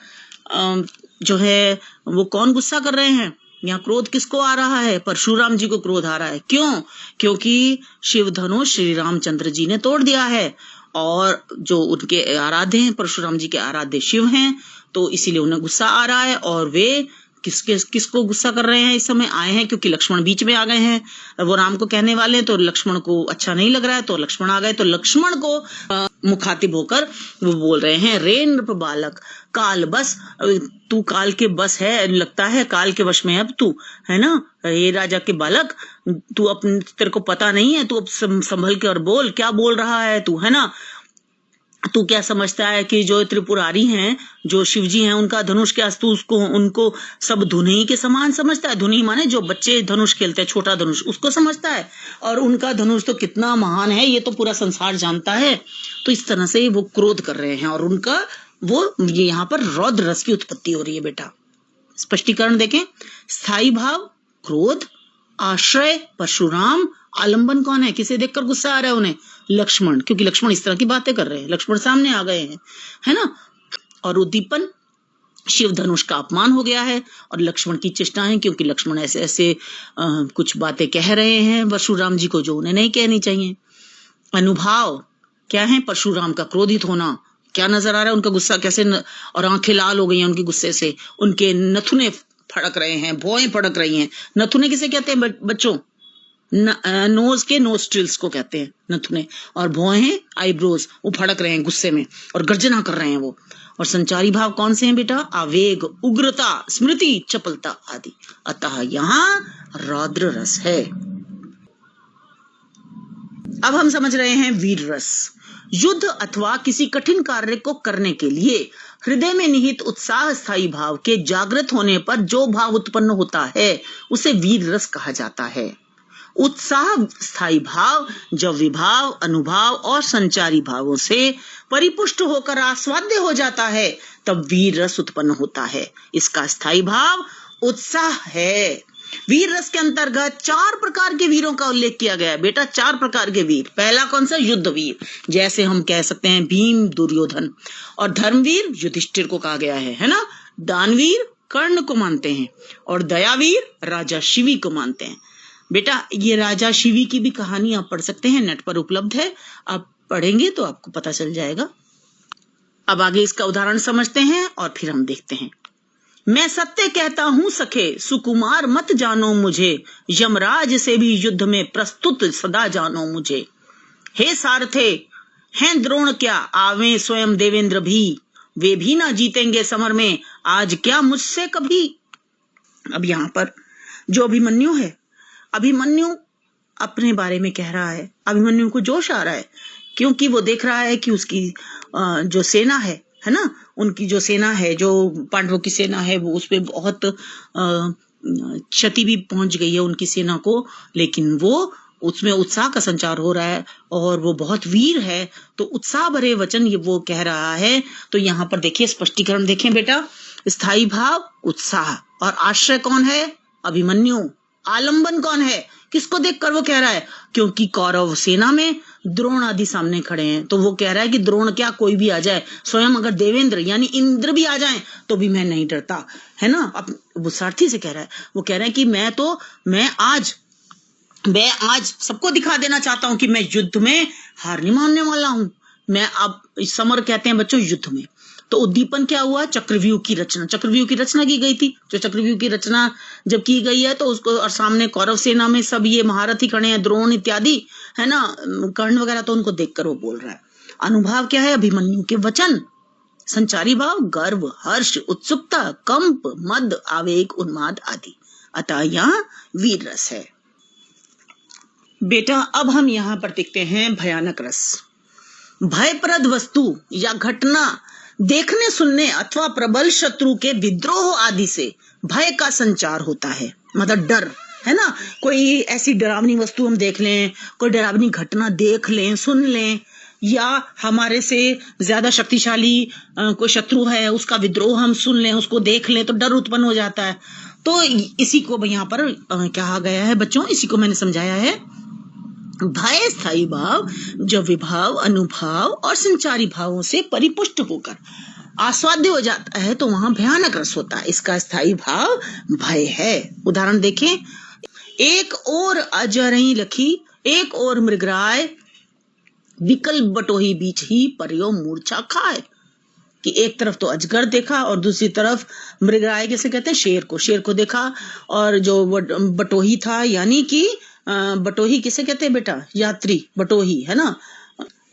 जो है वो कौन गुस्सा कर रहे हैं, यहाँ क्रोध किसको आ रहा है, परशुराम जी को क्रोध आ रहा है। क्यों, क्योंकि शिव धनुष श्री रामचंद्र जी ने तोड़ दिया है, और जो उनके आराध्य हैं, परशुराम जी के आराध्य शिव हैं, तो इसीलिए उन्हें गुस्सा आ रहा है। और वे किसको गुस्सा कर रहे हैं इस समय? आए हैं क्योंकि लक्ष्मण बीच में आ गए हैं। वो राम को कहने वाले तो लक्ष्मण को अच्छा नहीं लग रहा है, तो लक्ष्मण आ गए। तो लक्ष्मण को मुखातिब होकर वो बोल रहे हैं, रे नृप बालक काल बस, तू काल के बस है, लगता है काल के वश में अब तू, है ना? ये राजा के बालक, तू अपने, तेरे को पता नहीं है, तू अब संभल के और बोल, क्या बोल रहा है तू, है ना? तू क्या समझता है कि जो त्रिपुरारी हैं, जो शिवजी हैं, उनका धनुष क्या, तू उसको उनको सब धुनी के समान समझता है? धुनी माने जो बच्चे धनुष खेलते हैं, छोटा धनुष, उसको समझता है। और उनका धनुष तो कितना महान है, ये तो पूरा संसार जानता है। तो इस तरह से वो क्रोध कर रहे हैं और उनका ये यहाँ पर रौद्र रस की उत्पत्ति हो रही है बेटा। स्पष्टीकरण देखें, स्थायी भाव क्रोध, आश्रय परशुराम, आलंबन कौन है, किसे देखकर गुस्सा आ रहा है उन्हें? लक्ष्मण, क्योंकि लक्ष्मण इस तरह की बातें कर रहे हैं, लक्ष्मण सामने आ गए हैं, है ना? और उद्दीपन, शिव धनुष का अपमान हो गया है और लक्ष्मण की चेष्टा है, क्योंकि लक्ष्मण ऐसे ऐसे कुछ बातें कह रहे हैं परशुराम जी को जो उन्हें नहीं कहनी चाहिए। अनुभाव क्या है? परशुराम का क्रोधित होना, क्या नजर आ रहा है उनका गुस्सा कैसे और आंखें लाल हो गई हैं उनके गुस्से से, उनके नथुने फड़क रहे हैं, भौएं फड़क रही हैं। नथुने किसे कहते हैं बच्चों? नोज के नोस्ट्रिल्स को कहते हैं नथुने, और भौएं हैं आईब्रोज, वो फड़क रहे हैं गुस्से में और गर्जना कर रहे हैं वो। और संचारी भाव कौन से हैं बेटा? आवेग, उग्रता, स्मृति, चपलता आदि। अतः यहाँ रौद्र रस है। अब हम समझ रहे हैं वीर रस। युद्ध अथवा किसी कठिन कार्य को करने के लिए हृदय में निहित उत्साह स्थायी भाव के जागृत होने पर जो भाव उत्पन्न होता है उसे वीर रस कहा जाता है। उत्साह स्थायी भाव जब विभाव, अनुभाव और संचारी भावों से परिपुष्ट होकर आस्वाद्य हो जाता है तब वीर रस उत्पन्न होता है। इसका स्थायी भाव उत्साह है। वीर रस के अंतर्गत 4 प्रकार के वीरों का उल्लेख किया गया है बेटा, 4 प्रकार के वीर। पहला कौन सा? युद्ध वीर, जैसे हम कह सकते हैं भीम, दुर्योधन। और धर्मवीर युधिष्ठिर को कहा गया है ना? दानवीर कर्ण को मानते हैं और दयावीर राजा शिवी को मानते हैं। बेटा ये राजा शिवी की भी कहानी आप पढ़ सकते हैं, नेट पर उपलब्ध है, आप पढ़ेंगे तो आपको पता चल जाएगा। अब आगे इसका उदाहरण समझते हैं और फिर हम देखते हैं। मैं सत्य कहता हूं सखे, सुकुमार मत जानो मुझे, यमराज से भी युद्ध में प्रस्तुत सदा जानो मुझे। हे सारथे हैं द्रोण क्या, आवे स्वयं देवेंद्र भी, वे भी ना जीतेंगे समर में, आज क्या मुझसे कभी। अब यहाँ पर जो अभिमन्यु है, अभिमन्यु अपने बारे में कह रहा है। अभिमन्यु को जोश आ रहा है क्योंकि वो देख रहा है कि उसकी जो सेना है ना, उनकी जो सेना है, जो पांडवों की सेना है, वो उसपे बहुत क्षति भी पहुंच गई है उनकी सेना को, लेकिन वो उसमें उत्साह का संचार हो रहा है और वो बहुत वीर है। तो उत्साह भरे वचन ये वो कह रहा है। तो यहाँ पर देखिए, स्पष्टीकरण देखें बेटा। स्थायी भाव उत्साह, और आश्रय कौन है? अभिमन्यु। आलंबन कौन है? किसको देखकर वो कह रहा है? क्योंकि कौरव सेना में द्रोण आदि सामने खड़े हैं, तो वो कह रहा है कि द्रोण क्या, कोई भी आ जाए, स्वयं अगर देवेंद्र यानी इंद्र भी आ जाएं तो भी मैं नहीं डरता, है ना? अब वो सारथी से कह रहा है, वो कह रहा है कि मैं आज सबको दिखा देना चाहता हूं कि मैं युद्ध में हार नहीं मानने वाला हूं। मैं अब समर कहते हैं बच्चों युद्ध में। तो उद्दीपन क्या हुआ? चक्रव्यूह की रचना। चक्रव्यूह की रचना की गई थी। जो चक्रव्यूह की रचना जब की गई है तो उसको, और सामने कौरव सेना में सब ये महारथी खड़े हैं, द्रोण इत्यादि, है ना, कर्ण वगैरह, तो उनको देखकर वो बोल रहा है। अनुभाव क्या है? अभिमन्यु के वचन। संचारी भाव गर्व, हर्ष, उत्सुकता, कंप, मद, आवेग, उन्माद आदि। अतः यहाँ वीर रस है बेटा। अब हम यहाँ पर देखते हैं भयानक रस। भयप्रद वस्तु या घटना देखने सुनने अथवा प्रबल शत्रु के विद्रोह आदि से भय का संचार होता है, मतलब डर, है ना? कोई ऐसी डरावनी वस्तु हम देख लें, कोई डरावनी घटना देख लें, सुन लें, या हमारे से ज्यादा शक्तिशाली कोई शत्रु है उसका विद्रोह हम सुन लें, उसको देख लें, तो डर उत्पन्न हो जाता है। तो इसी को यहाँ पर कहा गया है बच्चों, इसी को मैंने समझाया है। भय स्थायी भाव जब विभाव, अनुभाव और संचारी भावों से परिपुष्ट होकर आस्वाद्य हो जाता है तो वहां भयानक रस होता है। इसका स्थायी भाव भय है। उदाहरण देखें। एक और अजरई लखी, एक और मृगराय, विकल बटोही बीच ही परियो मूर्छा खाए। कि एक तरफ तो अजगर देखा और दूसरी तरफ मृगराय किसे कहते हैं, शेर को देखा। और जो बटोही था, यानी कि बटोही किसे कहते हैं बेटा, यात्री बटोही है ना,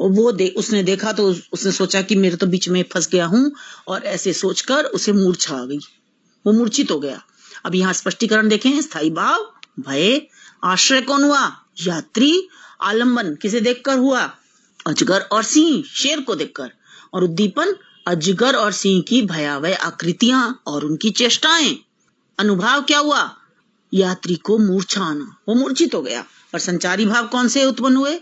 उसने देखा तो उसने सोचा कि मेरे तो बीच में फंस गया हूं, और ऐसे सोचकर उसे मूर्छा आ गई, वो मूर्छित हो गया। अब यहाँ स्पष्टीकरण देखें, स्थायी भाव भय, आश्रय कौन हुआ, यात्री, आलंबन किसे देखकर हुआ, अजगर और सिंह, शेर को देखकर, और उद्दीपन अजगर और सिंह की भयावह आकृतियां और उनकी चेष्टाएं। अनुभाव क्या हुआ, यात्री को मूर्छा आना, वो मूर्छित हो गया। और संचारी भाव कौन से उत्पन्न हुए,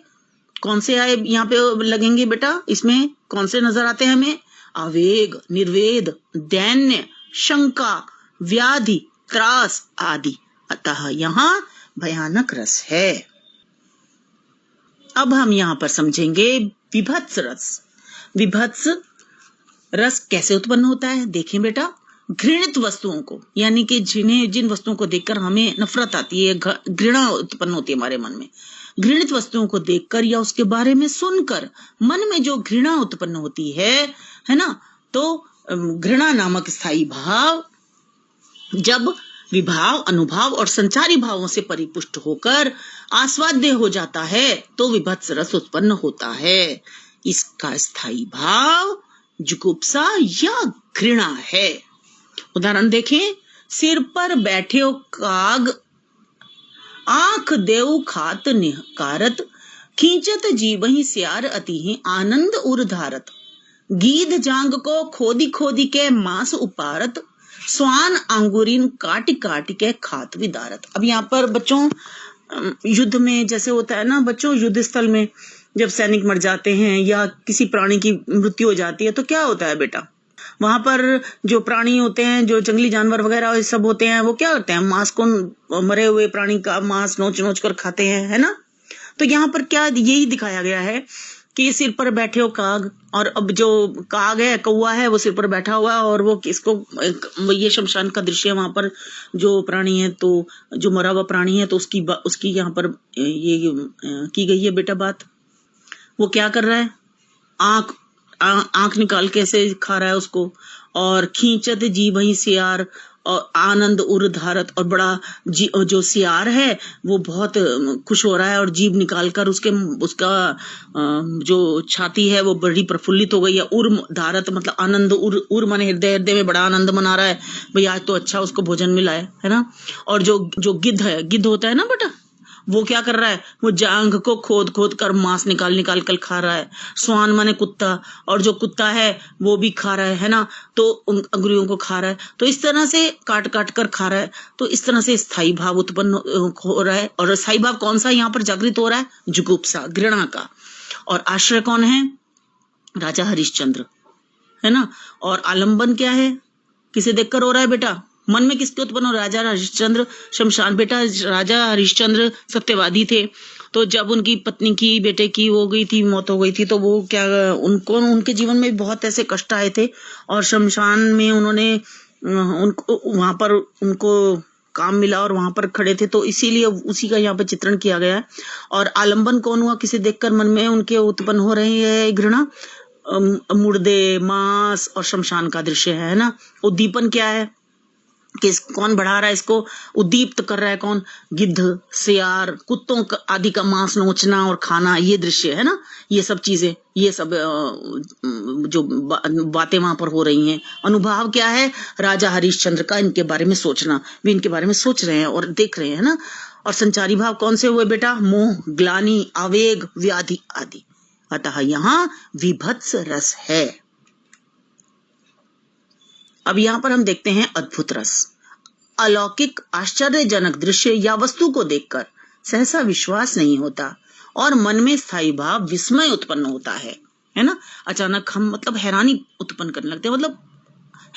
कौन से आए यहाँ पे लगेंगे बेटा, इसमें कौन से नजर आते हैं हमें, आवेग, निर्वेद, दैन्य, शंका, व्याधि, त्रास आदि। अतः यहाँ भयानक रस है। अब हम यहाँ पर समझेंगे विभत्स रस। विभत्स रस कैसे उत्पन्न होता है, देखें बेटा। घृणित वस्तुओं को, यानी कि जिन वस्तुओं को देखकर हमें नफरत आती है, घृणा उत्पन्न होती है हमारे मन में, घृणित वस्तुओं को देखकर या उसके बारे में सुनकर मन में जो घृणा उत्पन्न होती है ना, तो घृणा नामक स्थायी भाव जब विभाव, अनुभाव और संचारी भावों से परिपुष्ट होकर आस्वाद्य हो जाता है तो विभत्स रस उत्पन्न होता है। इसका स्थायी भाव जुगुप्सा या घृणा है। उदाहरण देखें, सिर पर बैठे काग, आंख देव खात निहकारत, खींचत जीवहि स्यार अति आनंद उर धारत, गीध जांग को खोदी खोदी के मांस उपारत, स्वान अंगुरीन काटी काटी के खात विदारत। अब यहाँ पर बच्चों युद्ध में जैसे होता है ना बच्चों, युद्ध स्थल में जब सैनिक मर जाते हैं या किसी प्राणी की मृत्यु हो जाती है तो क्या होता है बेटा, वहां पर जो प्राणी होते हैं, जो जंगली जानवर वगैरह सब होते हैं, वो क्या करते हैं, मांस को, मरे हुए प्राणी का मांस नोच नोच कर खाते हैं, है ना। तो यहाँ पर क्या यही दिखाया गया है कि सिर पर बैठे हो काग, और अब जो काग है, कौवा है, वो सिर पर बैठा हुआ और वो किसको, ये शमशान का दृश्य है, वहां पर जो प्राणी है, तो जो मरा हुआ प्राणी है, तो उसकी यहाँ पर ये की गई है बेटा बात। वो क्या कर रहा है, आंख निकाल के ऐसे खा रहा है उसको, और खींचत जी वही सियार और आनंद उर धारत, और बड़ा जो सियार है वो बहुत खुश हो रहा है और जीभ निकालकर उसका जो छाती है वो बड़ी प्रफुल्लित हो गई है। उर धारत मतलब आनंद, उर माने हृदय, हृदय में बड़ा आनंद मना रहा है, भाई आज तो अच्छा उसको भोजन मिला है ना। और जो गिद्ध है, गिद्ध होता है ना बेटा, वो क्या कर रहा है, वो जांघ को खोद खोद कर मांस निकाल कर खा रहा है। स्वान माने कुत्ता, और जो कुत्ता है वो भी खा रहा है ना, तो अंगुलियों को खा रहा है, तो इस तरह से काट काट कर खा रहा है। तो इस तरह से स्थायी भाव उत्पन्न हो रहा है। और स्थायी भाव कौन सा यहाँ पर जागृत हो रहा है, जुगुप्सा, घृणा का। और आश्रय कौन है, राजा हरिश्चंद्र, है ना। और आलंबन क्या है, किसे देखकर हो रहा है बेटा, मन में किसके उत्पन्न हो, राजा हरिश्चंद्र, शमशान। बेटा राजा हरिश्चंद्र सत्यवादी थे, तो जब उनकी पत्नी की, बेटे की हो गई थी, मौत हो गई थी, तो वो क्या, उनके जीवन में बहुत ऐसे कष्ट आए थे, और शमशान में उन्होंने वहां पर उनको काम मिला और वहां पर खड़े थे, तो इसीलिए उसी का यहाँ पे चित्रण किया गया है। और आलंबन कौन हुआ, किसे देखकर मन में उनके उत्पन्न हो रही है घृणा, मुर्दे, मांस और शमशान का दृश्य है ना। उद्दीपन क्या है, कौन बढ़ा रहा है इसको, उद्दीप्त कर रहा है कौन, गिद्ध, सियार, कुत्तों आदि का मांस नोचना और खाना, ये दृश्य है ना। ये सब चीजें, ये सब जो बातें वहां पर हो रही हैं। अनुभाव क्या है, राजा हरिश्चंद्र का इनके बारे में सोचना, वे इनके बारे में सोच रहे हैं और देख रहे हैं ना। और संचारी भाव कौन से हुए बेटा, मोह, ग्लानि, आवेग, व्याधि आदि। अतः यहाँ विभत्स रस है। अब यहाँ पर हम देखते हैं अद्भुत रस। अलौकिक आश्चर्यजनक दृश्य या वस्तु को देखकर सहसा विश्वास नहीं होता और मन में स्थायी भाव विस्मय उत्पन्न होता है ना। अचानक हम मतलब हैरानी उत्पन्न करने लगते हैं, मतलब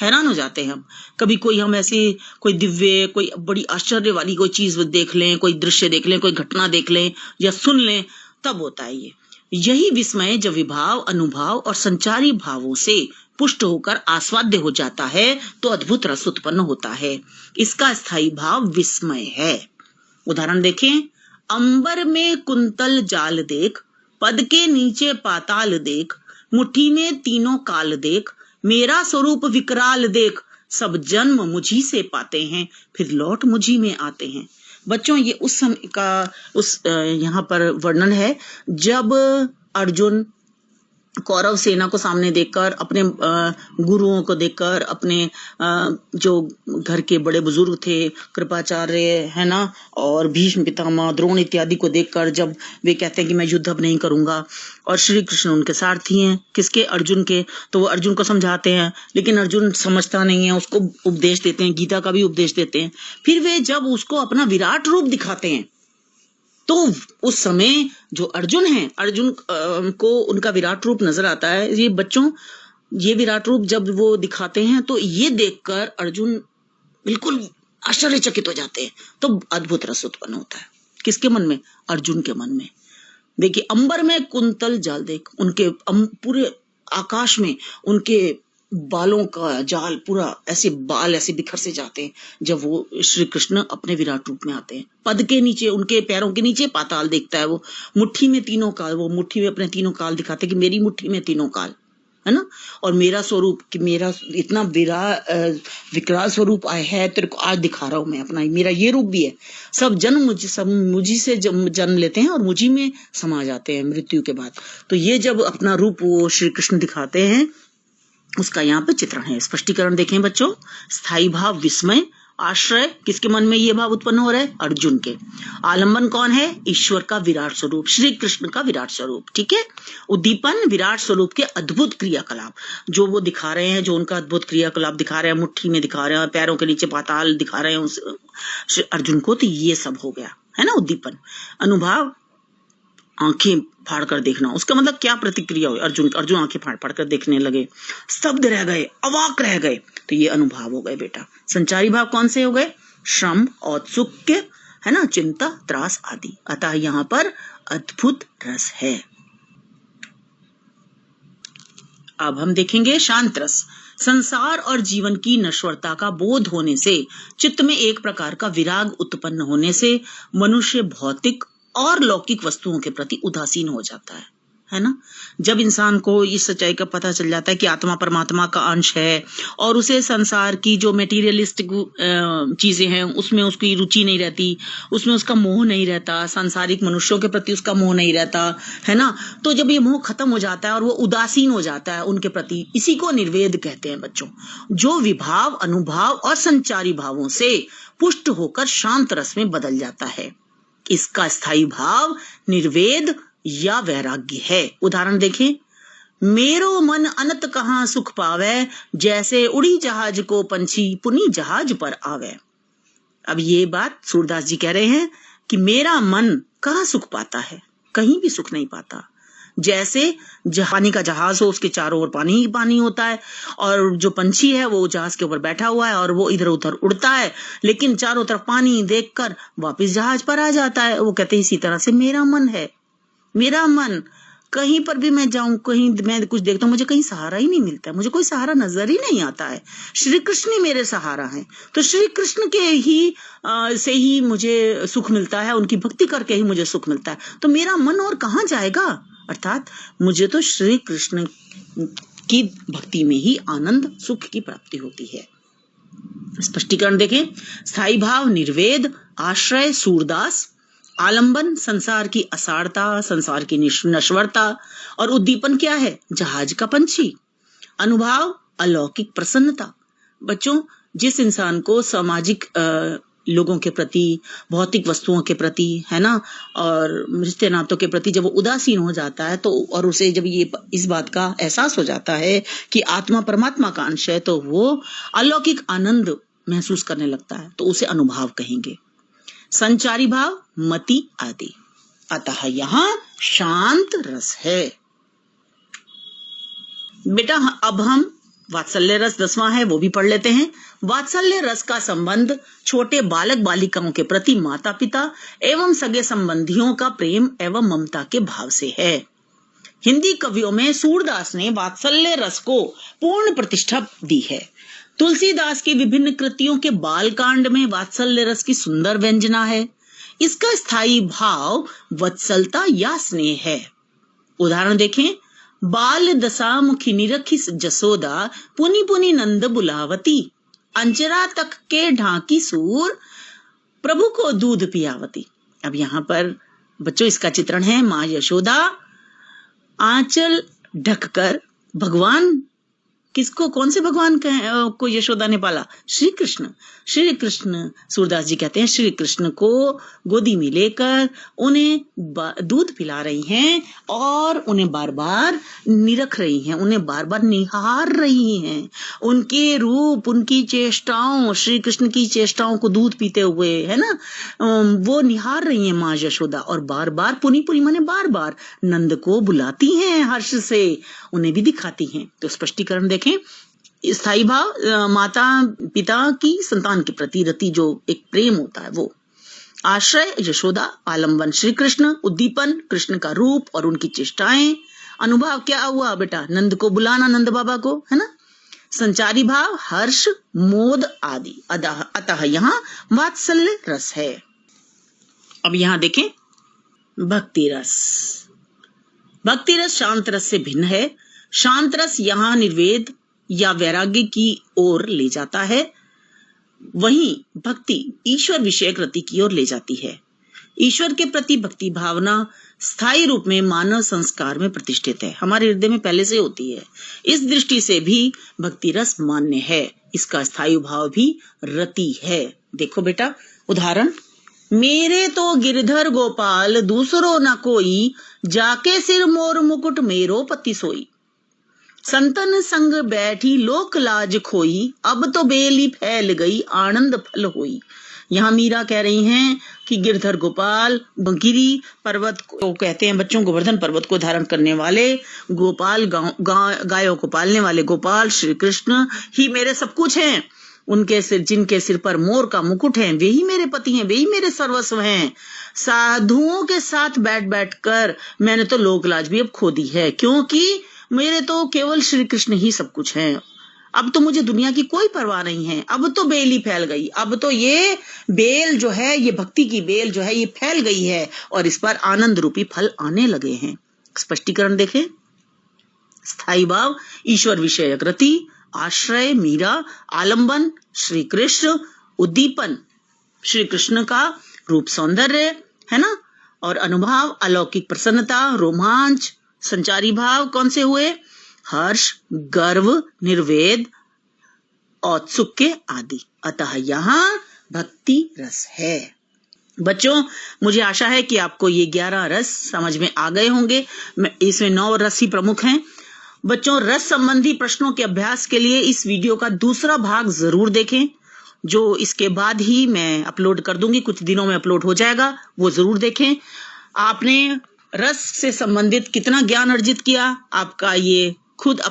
हैरान हो जाते हैं हम। कभी कोई हम ऐसी कोई दिव्य, कोई बड़ी आश्चर्य वाली कोई चीज देख लें, कोई दृश्य देख लें, कोई घटना देख लें या सुन लें, तब होता है यही विस्मय जब विभाव, अनुभाव और संचारी भावों से पुष्ट होकर आस्वाद्य हो जाता है तो अद्भुत रस उत्पन्न होता है। इसका स्थायी भाव विस्मय है। उदाहरण देखें, अंबर में कुंतल जाल देख, पद के नीचे पाताल देख, मुट्ठी में तीनों काल देख, मेरा स्वरूप विकराल देख, सब जन्म मुझी से पाते हैं, फिर लौट मुझी में आते हैं। बच्चों ये उस समय का यहाँ पर वर्णन है जब अर्जुन कौरव सेना को सामने देखकर, अपने गुरुओं को देखकर, अपने जो घर के बड़े बुजुर्ग थे, कृपाचार्य है ना, और भीष्म पितामह, द्रोण इत्यादि को देखकर जब वे कहते हैं कि मैं युद्ध अब नहीं करूंगा, और श्री कृष्ण उनके सारथी हैं, किसके? अर्जुन के। तो वो अर्जुन को समझाते हैं, लेकिन अर्जुन समझता नहीं है, उसको उपदेश देते हैं, गीता का भी उपदेश देते हैं। फिर वे जब उसको अपना विराट रूप दिखाते हैं तो उस समय जो अर्जुन है, अर्जुन को उनका विराट रूप नजर आता है। ये बच्चों, ये विराट रूप जब वो दिखाते हैं तो ये देखकर अर्जुन बिल्कुल आश्चर्यचकित हो जाते हैं। तो अद्भुत रस उत्पन्न होता है। किसके मन में? अर्जुन के मन में। देखिए, अंबर में कुंतल जाल देख, उनके पूरे आकाश में उनके बालों का जाल, पूरा ऐसे बाल ऐसे बिखर से जाते हैं जब वो श्री कृष्ण अपने विराट रूप में आते हैं। पद के नीचे, उनके पैरों के नीचे पाताल देखता है। वो मुट्ठी में तीनों काल, वो मुट्ठी में अपने तीनों काल दिखाते कि मेरी मुट्ठी में तीनों काल है ना, और मेरा स्वरूप कि मेरा इतना विकराल स्वरूप आया है, तेरे को आज दिखा रहा हूं मैं अपना, मेरा ये रूप भी है। सब मुझी से जन्म लेते हैं और मुझी में समा जाते हैं मृत्यु के बाद। तो ये जब अपना रूप वो श्री कृष्ण दिखाते हैं, उसका यहाँ पे चित्रण है। स्पष्टीकरण देखें बच्चों। स्थायी भाव विस्मय, आश्रय, किसके मन में ये भाव उत्पन्न हो रहा है? अर्जुन के। आलंबन कौन है? ईश्वर का विराट स्वरूप, श्री कृष्ण का विराट स्वरूप। ठीक है। उद्दीपन, विराट स्वरूप के अद्भुत क्रियाकलाप जो वो दिखा रहे हैं, जो उनका अद्भुत क्रियाकलाप दिखा रहे हैं, मुट्ठी में दिखा रहे हैं, पैरों के नीचे पाताल दिखा रहे हैं उस अर्जुन को। तो ये सब हो गया है ना उद्दीपन। अनुभाव, आंखें फाड़ कर देखना। उसका मतलब क्या प्रतिक्रिया हुई? अर्जुन आंखें फाड़ फाड़ कर देखने लगे, स्तब्ध रह गए, अवाक रह गए। तो ये अनुभाव हो गए बेटा। संचारी भाव कौन से हो गए? श्रम, औत्सुक्य है ना, चिंता, त्रास आदि। अतः यहाँ पर अद्भुत रस है। अब हम देखेंगे शांत रस। संसार और जीवन की नश्वरता का बोध होने से, चित्त में एक प्रकार का विराग उत्पन्न होने से मनुष्य भौतिक और लौकिक वस्तुओं के प्रति उदासीन हो जाता है ना। जब इंसान को इस सच्चाई का पता चल जाता है कि आत्मा परमात्मा का अंश है और उसे संसार की जो मेटीरियलिस्टिक चीजें हैं उसमें उसकी रुचि नहीं रहती, उसमें उसका मोह नहीं रहता, सांसारिक मनुष्यों के प्रति उसका मोह नहीं रहता है ना। तो जब ये मोह खत्म हो जाता है और वो उदासीन हो जाता है उनके प्रति, इसी को निर्वेद कहते हैं बच्चों। जो विभाव, अनुभाव और संचारी भावों से पुष्ट होकर शांत रस में बदल जाता है, इसका स्थायी भाव निर्वेद या वैराग्य है। उदाहरण देखें। मेरो मन अनंत कहाँ सुख पावे, जैसे उड़ी जहाज को पंछी पुनी जहाज पर आवे। अब ये बात सूरदास जी कह रहे हैं कि मेरा मन कहाँ सुख पाता है, कहीं भी सुख नहीं पाता। जैसे पानी का जहाज हो, उसके चारों ओर पानी ही पानी होता है, और जो पंछी है वो जहाज के ऊपर बैठा हुआ है और वो इधर उधर उड़ता है, लेकिन चारों तरफ पानी देखकर वापस जहाज पर आ जाता है। वो कहते हैं इसी तरह से मेरा मन है। मेरा मन कहीं पर भी मैं जाऊं, कहीं मैं कुछ देखता हूं, मुझे कहीं सहारा ही नहीं मिलता है, मुझे कोई सहारा नजर ही नहीं आता है। श्री कृष्ण ही मेरे सहारा हैं। तो श्री कृष्ण के ही से ही मुझे सुख मिलता है, उनकी भक्ति करके ही मुझे सुख मिलता है। तो मेरा मन और कहाँ जाएगा? अर्थात मुझे तो श्री कृष्ण की भक्ति में ही आनंद, सुख की प्राप्ति होती है। स्पष्टीकरण देखें। स्थायी भाव निर्वेद, आश्रय सूरदास, आलंबन संसार की असारता, संसार की नश्वरता, और उद्दीपन क्या है? जहाज का पंछी। अनुभाव अलौकिक प्रसन्नता। बच्चों, जिस इंसान को सामाजिक लोगों के प्रति, भौतिक वस्तुओं के प्रति है ना, और रिश्ते नातों के प्रति जब वो उदासीन हो जाता है, तो और उसे जब ये इस बात का एहसास हो जाता है कि आत्मा परमात्मा का अंश है, तो वो अलौकिक आनंद महसूस करने लगता है, तो उसे अनुभाव कहेंगे। संचारी भाव मति आदि। अतः यहाँ शांत रस है। बेटा अब हम वात्सल्य रस 10वां है वो भी पढ़ लेते हैं। वात्सल्य रस का संबंध छोटे बालक बालिकाओं के प्रति माता पिता एवं सगे संबंधियों का प्रेम एवं ममता के भाव से है। हिंदी कवियों में सूरदास ने वात्सल्य रस को पूर्ण प्रतिष्ठा दी है। तुलसीदास की विभिन्न कृतियों के बालकांड में वात्सल्य रस की सुंदर व्यंजना है। इसका स्थायी भाव वत्सलता या स्नेह है। उदाहरण देखें। बाल दशा मुखी निरखी जसोदा, पुनि पुनि नंद बुलावती, अंजरा तक के ढांकी सूर, प्रभु को दूध पियावती। अब यहाँ पर बच्चों इसका चित्रण है, माँ यशोदा आंचल ढककर भगवान, किसको, कौन से भगवान को यशोदा ने पाला? श्री कृष्ण। श्री कृष्ण, सूरदास जी कहते हैं, श्री कृष्ण को गोदी में लेकर उन्हें दूध पिला रही हैं और उन्हें बार बार निरख रही हैं, उन्हें बार बार निहार रही हैं। उनके रूप, उनकी चेष्टाओं, श्री कृष्ण की चेष्टाओं को दूध पीते हुए, है ना, वो निहार रही हैं माँ यशोदा, और बार बार पुनी पुनी माने बार बार नंद को बुलाती हैं, हर्ष से उन्हें भी दिखाती हैं। तो स्पष्टीकरण देखें, स्थायी भाव माता पिता की संतान के प्रति रति जो एक प्रेम होता है वो, आश्रय यशोदा, आलंबन श्री कृष्ण, उद्दीपन कृष्ण का रूप और उनकी चेष्टाएं, अनुभव क्या हुआ बेटा? नंद को बुलाना, नंद बाबा को, है ना, संचारी भाव हर्ष, मोद आदि। अतः यहाँ वात्सल्य रस है। अब यहाँ देखें भक्ति रस। भक्ति रस शांत रस से भिन्न है। शांत रस यहाँ निर्वेद या वैराग्य की ओर ले जाता है, वहीं भक्ति ईश्वर विषयक रति की ओर ले जाती है। ईश्वर के प्रति भक्ति भावना स्थायी रूप में मानव संस्कार में प्रतिष्ठित है, हमारे हृदय में पहले से होती है। इस दृष्टि से भी भक्ति रस मान्य है, इसका स्थायी भाव भी रति है। देखो बेटा उदाहरण, मेरे तो गिरधर गोपाल दूसरो न कोई, जाके सिर मोर मुकुट मेरो पति सोई, संतन संग बैठी लोक लाज खोई, अब तो बेली फैल गई आनंद फल होई। यहाँ मीरा कह रही हैं कि गिरधर गोपाल, गिरी पर्वत को कहते हैं बच्चों, गोवर्धन पर्वत को धारण करने वाले गोपाल, गायों को पालने वाले गोपाल श्री कृष्ण ही मेरे सब कुछ हैं। उनके सिर, जिनके सिर पर मोर का मुकुट है, वे ही मेरे पति हैं, वे ही मेरे सर्वस्व हैं। साधुओं के साथ बैठ बैठ कर मैंने तो लोक लाज भी अब खो दी है, क्योंकि मेरे तो केवल श्री कृष्ण ही सब कुछ हैं। अब तो मुझे दुनिया की कोई परवाह नहीं है, अब तो बेली फैल गई, अब तो ये बेल जो है, ये भक्ति की बेल जो है, ये फैल गई है और इस पर आनंद रूपी फल आने लगे हैं। स्पष्टीकरण देखें, स्थायी भाव ईश्वर विषयक रति, आश्रय मीरा, आलंबन श्री कृष्ण, उद्दीपन श्री कृष्ण का रूप सौंदर्य, है ना, और अनुभव अलौकिक प्रसन्नता, रोमांच। संचारी भाव कौन से हुए? हर्ष, गर्व, निर्वेद, औत्सुक्य आदि। अतः यहाँ भक्ति रस है। बच्चों मुझे आशा है कि आपको ये 11 रस समझ में आ गए होंगे। इसमें 9 रस ही प्रमुख हैं। बच्चों रस संबंधी प्रश्नों के अभ्यास के लिए इस वीडियो का दूसरा भाग जरूर देखें, जो इसके बाद ही मैं अपलोड कर दूंगी, कुछ दिनों में अपलोड हो जाएगा, वो जरूर देखें। आपने रस से संबंधित कितना ज्ञान अर्जित किया, आपका ये खुद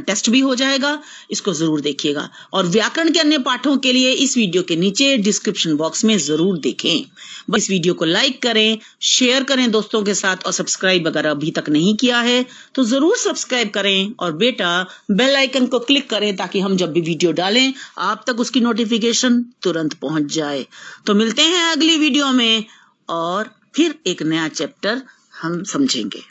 टेस्ट भी हो जाएगा, इसको जरूर देखिएगा। और व्याकरण के अन्य पाठों के लिए इस वीडियो के नीचे डिस्क्रिप्शन बॉक्स में जरूर देखें। इस वीडियो को लाइक करें, शेयर करें दोस्तों के साथ, और सब्सक्राइब अगर अभी तक नहीं किया है तो जरूर सब्सक्राइब करें, और बेटा बेल आइकन को क्लिक करें ताकि हम जब भी वीडियो डालें आप तक उसकी नोटिफिकेशन तुरंत पहुंच जाए। तो मिलते हैं अगली वीडियो में और फिर एक नया चैप्टर हम समझेंगे।